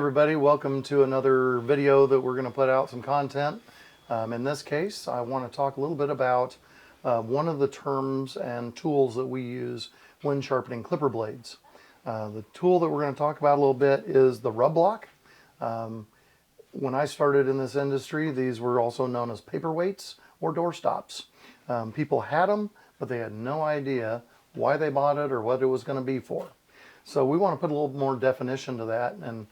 everybody, welcome to another video that we're going to put out some content. In this case, I want to talk a little bit about one of the terms and tools that we use when sharpening clipper blades. The tool that we're going to talk about a little bit is the rub block. When I started in this industry, these were also known as paperweights or doorstops. People had them, but they had no idea why they bought it or what it was going to be for. So we want to put a little more definition to that and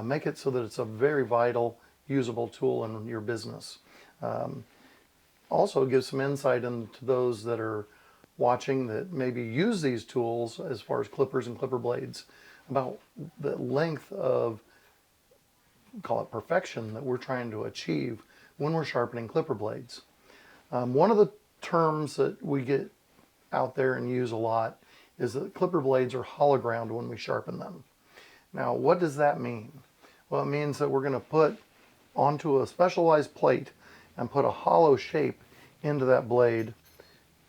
make it so that it's a very vital, usable tool in your business. Also give some insight into those that are watching that maybe use these tools as far as clippers and clipper blades, about the length of, call it perfection, that we're trying to achieve when we're sharpening clipper blades. One of the terms that we get out there and use a lot is that clipper blades are hollow ground when we sharpen them. Now, what does that mean? Well, it means that we're going to put onto a specialized plate and put a hollow shape into that blade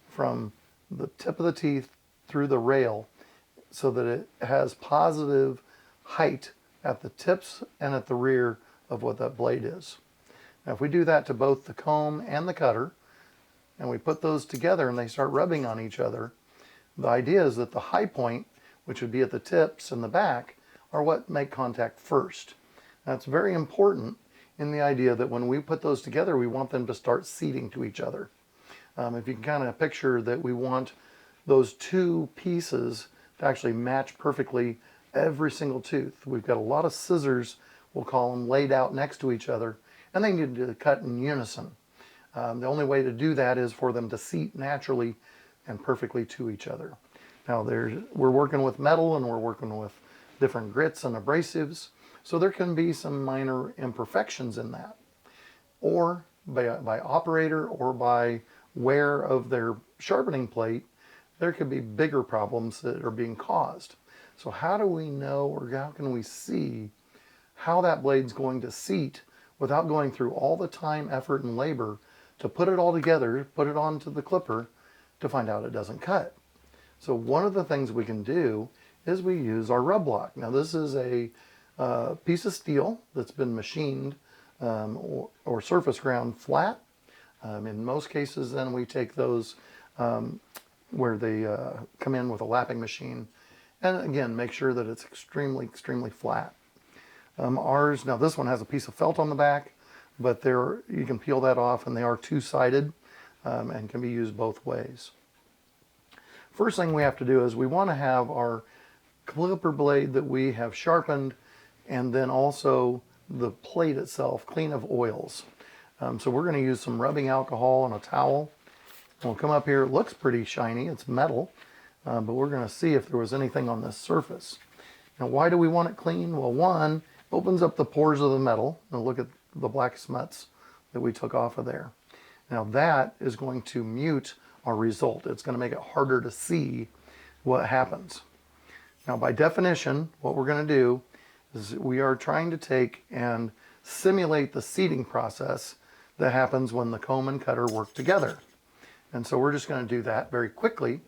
from the tip of the teeth through the rail so that it has positive height at the tips and at the rear of what that blade is. Now, if we do that to both the comb and the cutter, and we put those together and they start rubbing on each other, the idea is that the high point, which would be at the tips and the back, are what make contact first. That's very important in the idea that when we put those together, we want them to start seating to each other. If you can kind of picture that we want those two pieces to actually match perfectly every single tooth. We've got a lot of scissors, we'll call them, laid out next to each other, and they need to cut in unison. The only way to do that is for them to seat naturally and perfectly to each other. Now we're working with metal and we're working with different grits and abrasives, so there can be some minor imperfections in that. Or by operator or by wear of their sharpening plate, there could be bigger problems that are being caused. So how do we know, or how can we see how that blade's going to seat without going through all the time, effort, and labor to put it all together, put it onto the clipper, to find out it doesn't cut? So one of the things we can do is we use our rub block. Now this is a piece of steel that's been machined or surface ground flat. In most cases then we take those where they come in with a lapping machine, and again make sure that it's extremely flat. Ours, now this one has a piece of felt on the back, but you can peel that off, and they are two-sided and can be used both ways. First thing we have to do is we want to have our clipper blade that we have sharpened, and then also the plate itself clean of oils. So we're going to use some rubbing alcohol and a towel. We'll come up here. It looks pretty shiny, it's metal, but we're going to see if there was anything on this surface. Now, why do we want it clean? Well, one, it opens up the pores of the metal. Now look at the black smuts that we took off of there. Now that is going to mute our result. It's going to make it harder to see what happens. Now, by definition, what we're going to do is we are trying to take and simulate the seating process that happens when the comb and cutter work together. And so we're just going to do that very quickly.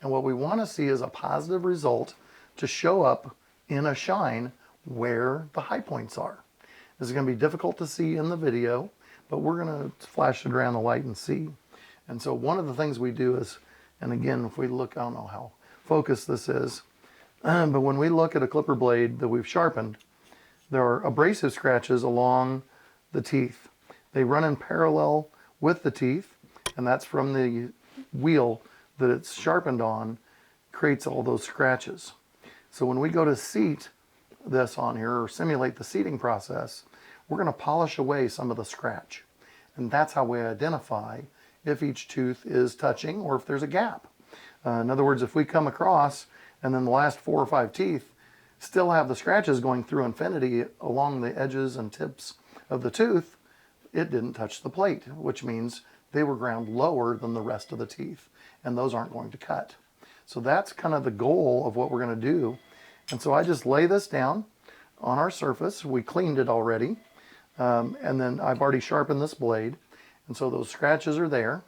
And what we want to see is a positive result to show up in a shine where the high points are. This is going to be difficult to see in the video, but we're going to flash it around the light and see. And so one of the things we do is, and again, if we look, I don't know how focused this is, but when we look at a clipper blade that we've sharpened, there are abrasive scratches along the teeth. They run in parallel with the teeth, and that's from the wheel that it's sharpened on, creates all those scratches. So when we go to seat this on here, or simulate the seating process, we're going to polish away some of the scratch. And that's how we identify if each tooth is touching or if there's a gap. In other words, if we come across and then the last 4 or 5 teeth still have the scratches going through infinity along the edges and tips of the tooth, it didn't touch the plate, which means they were ground lower than the rest of the teeth, and those aren't going to cut. So that's kind of the goal of what we're going to do. And so I just lay this down on our surface. We cleaned it already, and then I've already sharpened this blade, and so those scratches are there.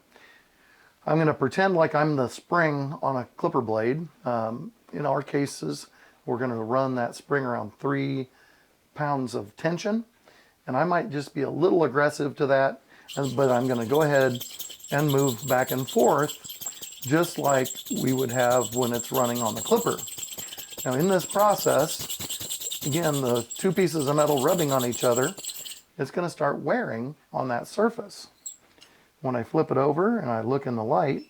I'm going to pretend like I'm the spring on a clipper blade. In our cases, we're going to run that spring around 3 pounds of tension, and I might just be a little aggressive to that, but I'm going to go ahead and move back and forth just like we would have when it's running on the clipper. Now in this process, again, the two pieces of metal rubbing on each other, it's going to start wearing on that surface. When I flip it over and I look in the light,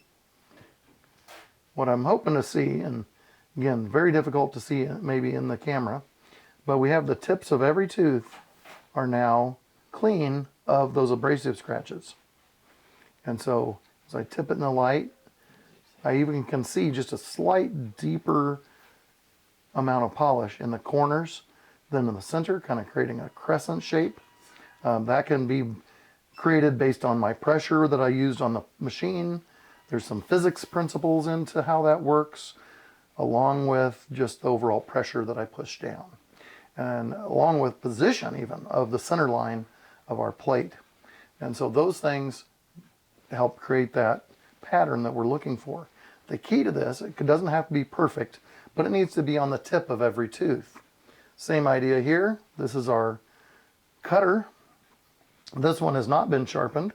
what I'm hoping to see, and again, very difficult to see maybe in the camera, but we have the tips of every tooth are now clean of those abrasive scratches. And so as I tip it in the light, I even can see just a slight deeper amount of polish in the corners than in the center, kind of creating a crescent shape. That can be created based on my pressure that I used on the machine. There's some physics principles into how that works, along with just the overall pressure that I push down, and along with position even of the center line of our plate. And so those things help create that pattern that we're looking for. The key to this, it doesn't have to be perfect, but it needs to be on the tip of every tooth. Same idea here. This is our cutter. This one has not been sharpened,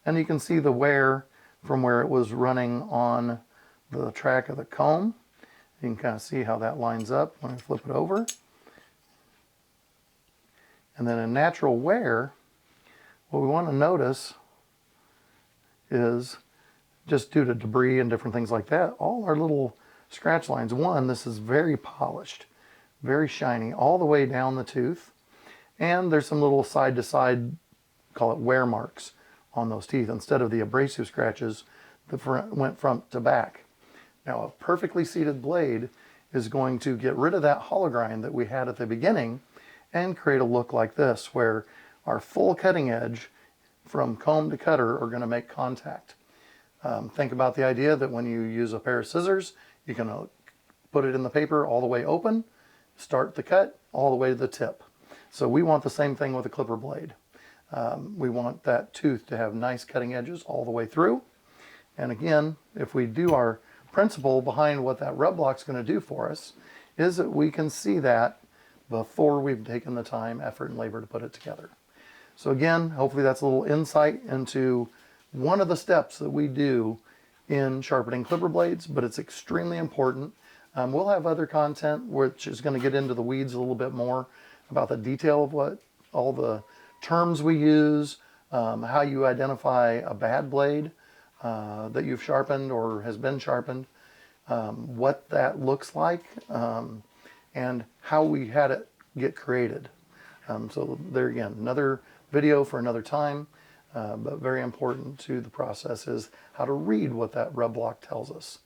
and you can see the wear from where it was running on the track of the comb. You can kind of see how that lines up when I flip it over. And then in natural wear, what we want to notice is, just due to debris and different things like that, all our little scratch lines. One, this is very polished, very shiny all the way down the tooth. And there's some little side to side, call it wear marks on those teeth instead of the abrasive scratches that went front to back. Now a perfectly seated blade is going to get rid of that hollow grind that we had at the beginning and create a look like this, where our full cutting edge from comb to cutter are going to make contact. Think about the idea that when you use a pair of scissors, you can put it in the paper all the way open, start the cut all the way to the tip. So we want the same thing with a clipper blade. We want that tooth to have nice cutting edges all the way through. And again, if we do our principle behind what that rub block is going to do for us, is that we can see that before we've taken the time, effort, and labor to put it together. So again, hopefully that's a little insight into one of the steps that we do in sharpening clipper blades, but it's extremely important. We'll have other content which is going to get into the weeds a little bit more about the detail of what all the terms we use, how you identify a bad blade that you've sharpened or has been sharpened, what that looks like, and how we had it get created. So there again, another video for another time, but very important to the process is how to read what that rub block tells us.